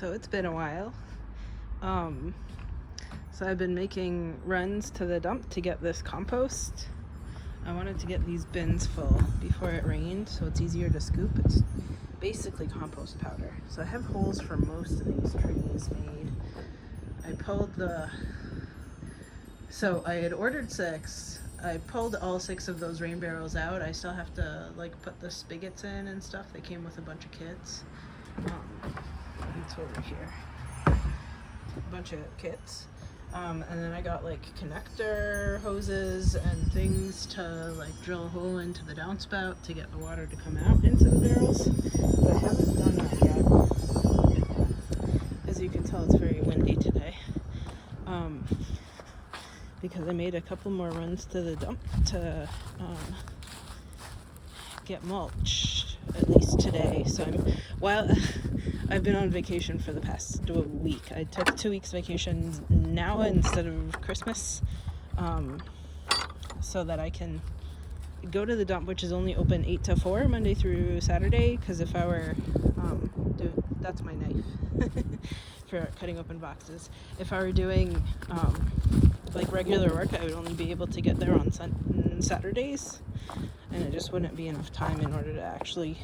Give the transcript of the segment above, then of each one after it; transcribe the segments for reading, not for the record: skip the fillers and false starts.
So it's been a while. So I've been making runs to the dump to get this compost. I wanted to get these bins full before it rained so it's easier to scoop. It's basically compost powder. So I have holes for most of these trees made. I pulled so I had ordered 6. I pulled all 6 of those rain barrels out. I still have to put the spigots in and stuff. They came with a bunch of kits. It's over here. A bunch of kits. And then I got connector hoses and things to drill a hole into the downspout to get the water to come out into the barrels. But I haven't done that yet. As you can tell, it's very windy today. Because I made a couple more runs to the dump to get mulch, at least today. So I've been on vacation for the past week. I took 2 weeks vacation now instead of Christmas, so that I can go to the dump, which is only open 8 to 4 Monday through Saturday. Because if I were that's my knife for cutting open boxes. If I were doing regular work, I would only be able to get there on Saturdays, and it just wouldn't be enough time in order to actually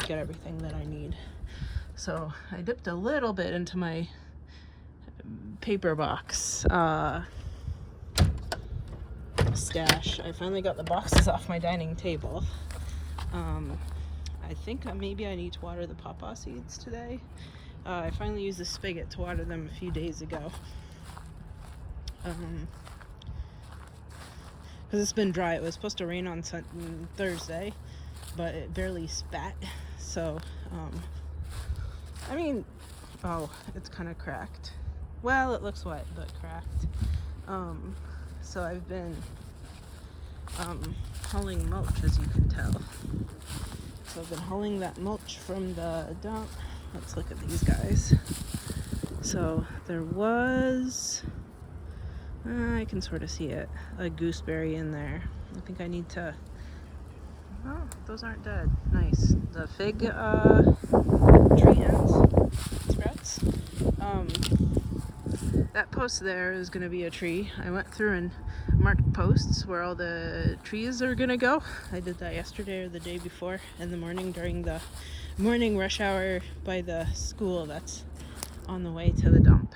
get everything that I need. So I dipped a little bit into my paper box stash. I finally got the boxes off my dining table. I think maybe I need to water the pawpaw seeds today. I finally used the spigot to water them a few days ago. Because it's been dry. It was supposed to rain on Thursday, but it barely spat. So, it's kind of cracked. Well, it looks wet, but cracked. So I've been hauling mulch, as you can tell. So I've been hauling that mulch from the dump. Let's look at these guys. So there was, I can sort of see it, a gooseberry in there. I think I need to, oh, those aren't dead. Nice. The fig tree ends, sprouts. That post there is going to be a tree. I went through and marked posts where all the trees are going to go. I did that yesterday or the day before in the morning during the morning rush hour by the school that's on the way to the dump.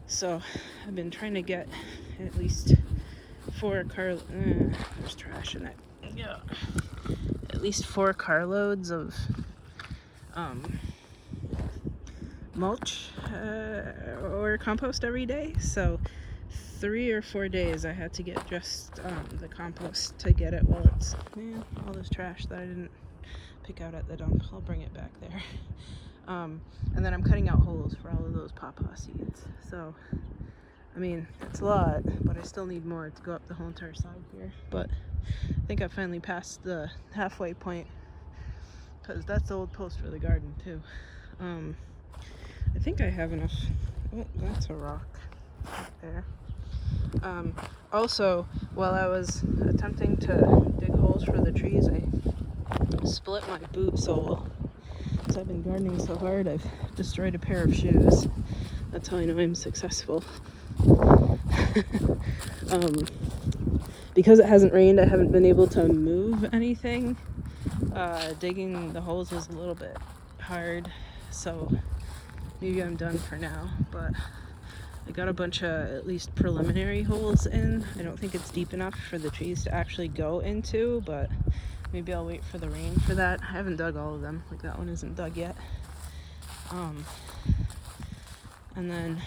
So I've been trying to get at least 4 there's trash in it. Yeah. At least 4 carloads of mulch or compost every day. So 3 or 4 days I had to get just the compost to get it while it's all this trash that I didn't pick out at the dump. I'll bring it back there. And then I'm cutting out holes for all of those pawpaw seeds. So it's a lot, but I still need more to go up the whole entire side here. But I think I finally passed the halfway point, because that's the old post for the garden too. I think I have enough. Oh, that's a rock right there. Also, while I was attempting to dig holes for the trees, I split my boot sole. So I've been gardening so hard, I've destroyed a pair of shoes. That's how I know I'm successful. Because it hasn't rained, I haven't been able to move anything. Digging the holes was a little bit hard, so maybe I'm done for now. But I got a bunch of at least preliminary holes in. I don't think it's deep enough for the trees to actually go into, but maybe I'll wait for the rain for that. I haven't dug all of them. That one isn't dug yet. And then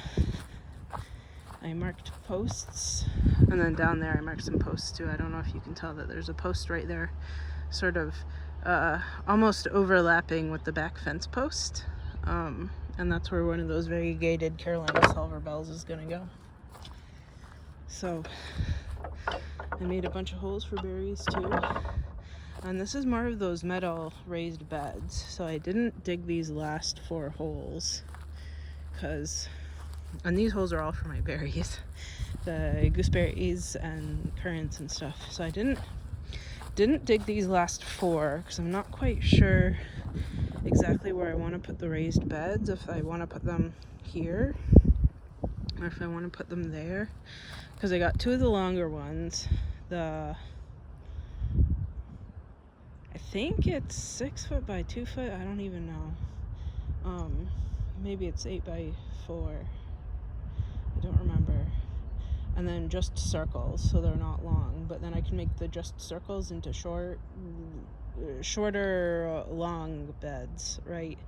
I marked posts, and then down there I marked some posts too. I don't know if you can tell that there's a post right there, sort of almost overlapping with the back fence post. And that's where one of those variegated Carolina silver bells is gonna go. So I made a bunch of holes for berries too. And this is more of those metal raised beds. So I didn't dig these last 4 holes, and these holes are all for my berries, the gooseberries and currants and stuff. So I didn't didn't dig these last 4 because I'm not quite sure exactly where I want to put the raised beds, if I want to put them here or if I want to put them there, because I got 2 of the longer ones. I think it's 6 foot by 2 foot, I don't even know. Maybe it's 8 by 4, I don't remember. And then just circles, so they're not long, but then I can make the just circles into shorter long beds, right?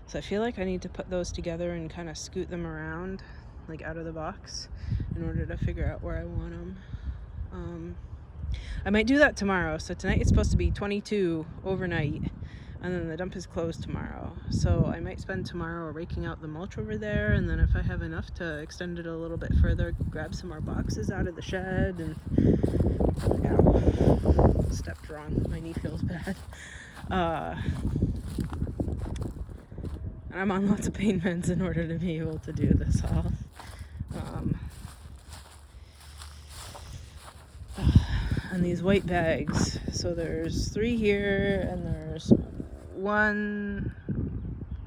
So I feel like I need to put those together and kind of scoot them around, like out of the box, in order to figure out where I want them. I might do that tomorrow. So tonight it's supposed to be 22 overnight, and then the dump is closed tomorrow. So I might spend tomorrow raking out the mulch over there, and then if I have enough to extend it a little bit further, grab some more boxes out of the shed. And ow, stepped wrong. My knee feels bad. And I'm on lots of pain meds in order to be able to do this all. And these white bags, so there's 3 here, and there's 1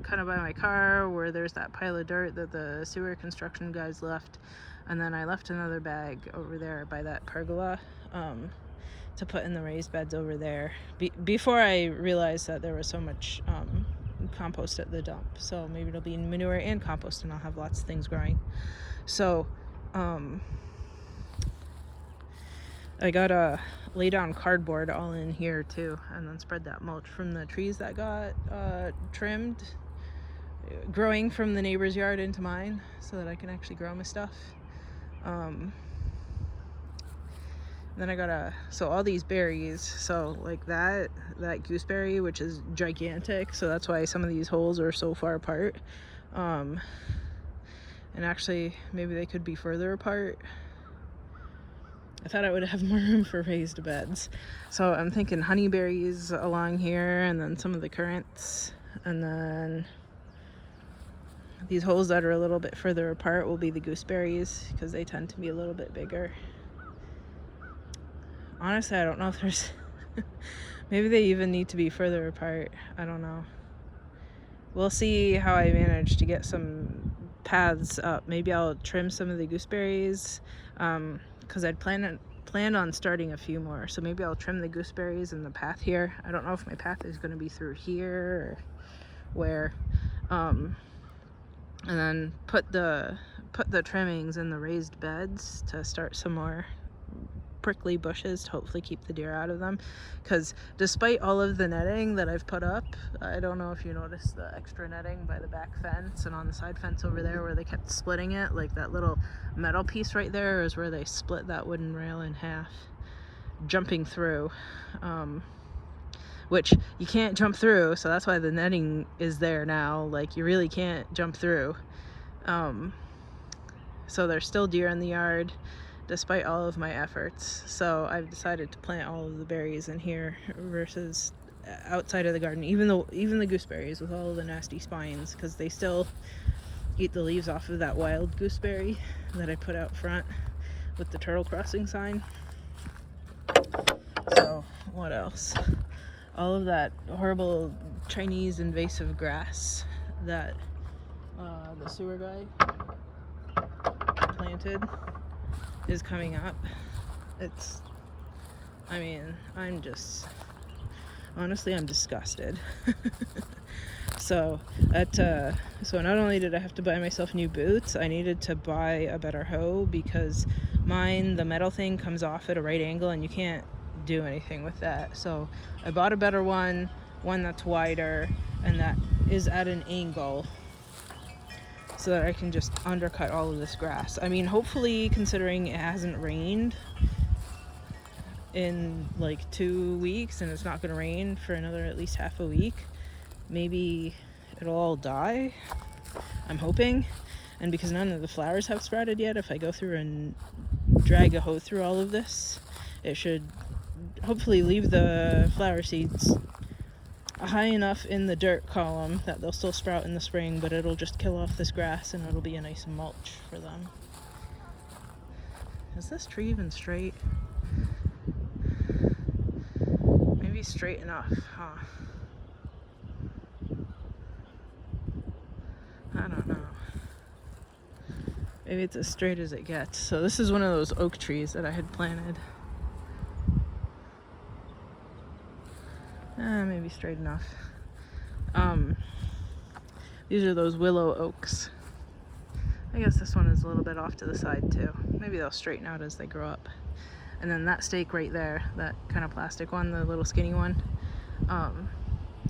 kind of by my car where there's that pile of dirt that the sewer construction guys left, and then I left another bag over there by that pergola to put in the raised beds over there before I realized that there was so much compost at the dump. So maybe it'll be manure and compost, and I'll have lots of things growing. So I gotta lay down cardboard all in here too, and then spread that mulch from the trees that got trimmed, growing from the neighbor's yard into mine, so that I can actually grow my stuff. Then I gotta, so all these berries, so like that gooseberry, which is gigantic, so that's why some of these holes are so far apart. And actually, maybe they could be further apart. I thought I would have more room for raised beds. So I'm thinking honeyberries along here, and then some of the currants, and then these holes that are a little bit further apart will be the gooseberries, because they tend to be a little bit bigger. Honestly, I don't know if there's maybe they even need to be further apart. I don't know. We'll see how I manage to get some paths up. Maybe I'll trim some of the gooseberries, because I'd planned on starting a few more. So maybe I'll trim the gooseberries and the path here. I don't know if my path is going to be through here or where. And then put the trimmings in the raised beds to start some more prickly bushes to hopefully keep the deer out of them, because despite all of the netting that I've put up, I don't know if you noticed the extra netting by the back fence and on the side fence over there where they kept splitting it, like that little metal piece right there is where they split that wooden rail in half, jumping through, which you can't jump through, so that's why the netting is there now. Like, you really can't jump through. So there's still deer in the yard despite all of my efforts. So I've decided to plant all of the berries in here versus outside of the garden, even the gooseberries with all of the nasty spines, because they still eat the leaves off of that wild gooseberry that I put out front with the turtle crossing sign. So what else? All of that horrible Chinese invasive grass that the sewer guy planted is coming up. Honestly, I'm disgusted. So not only did I have to buy myself new boots, I needed to buy a better hoe, because the metal thing comes off at a right angle and you can't do anything with that. So I bought a better one that's wider and that is at an angle, so that I can just undercut all of this grass. I mean, hopefully, considering it hasn't rained in like 2 weeks and it's not going to rain for another at least half a week, maybe it'll all die. I'm hoping. And because none of the flowers have sprouted yet, if I go through and drag a hoe through all of this, it should hopefully leave the flower seeds high enough in the dirt column that they'll still sprout in the spring, but it'll just kill off this grass and it'll be a nice mulch for them. Is this tree even straight? Maybe straight enough, huh? I don't know. Maybe it's as straight as it gets. So this is one of those oak trees that I had planted. Maybe straight enough. These are those willow oaks. I guess this one is a little bit off to the side too. Maybe they'll straighten out as they grow up. And then that stake right there, that kind of plastic one, the little skinny one,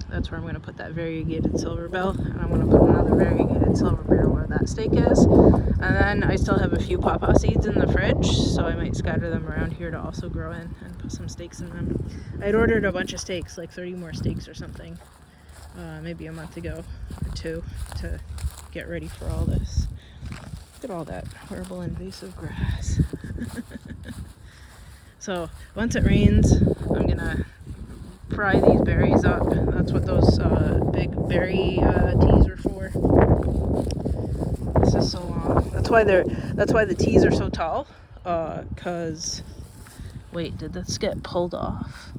that's where I'm going to put that variegated silver bell. And I'm going to put another variegated silver bell where that stake is. And then I still have a few pawpaw seeds in the fridge, so I might scatter them around here to also grow in and put some stakes in them. I'd ordered a bunch of stakes, like 30 more stakes or something, maybe a month ago or two, to get ready for all this. Look at all that horrible invasive grass. So once it rains, I'm gonna fry these berries up. That's what those big berry teas are for. This is so long. That's why the teas are so tall. Cause wait, did this get pulled off?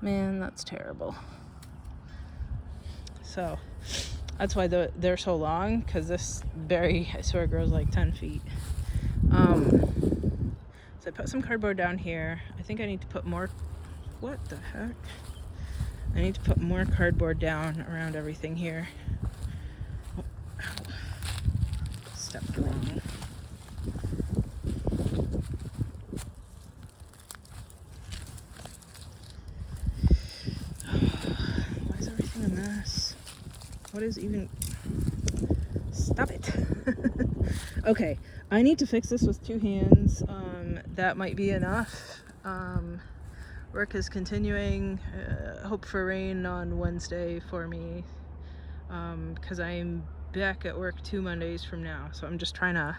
Man, that's terrible. So that's why they're so long, because this berry, I swear, grows like 10 feet. So I put some cardboard down here. I think I need to put more. What the heck? I need to put more cardboard down around everything here. Oh, ow. Stepped wrong. Why is everything a mess? What is even... Stop it. Okay, I need to fix this with 2 hands. That might be enough. Work is continuing. Hope for rain on Wednesday for me, because I'm back at work 2 Mondays from now. So I'm just trying to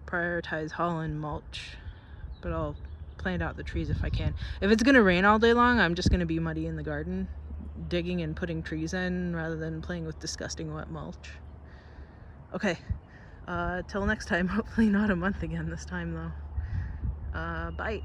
prioritize hauling mulch, but I'll plant out the trees if I can. If it's gonna rain all day long, I'm just gonna be muddy in the garden, digging and putting trees in rather than playing with disgusting wet mulch. Okay, till next time. Hopefully not a month again this time though. Bye.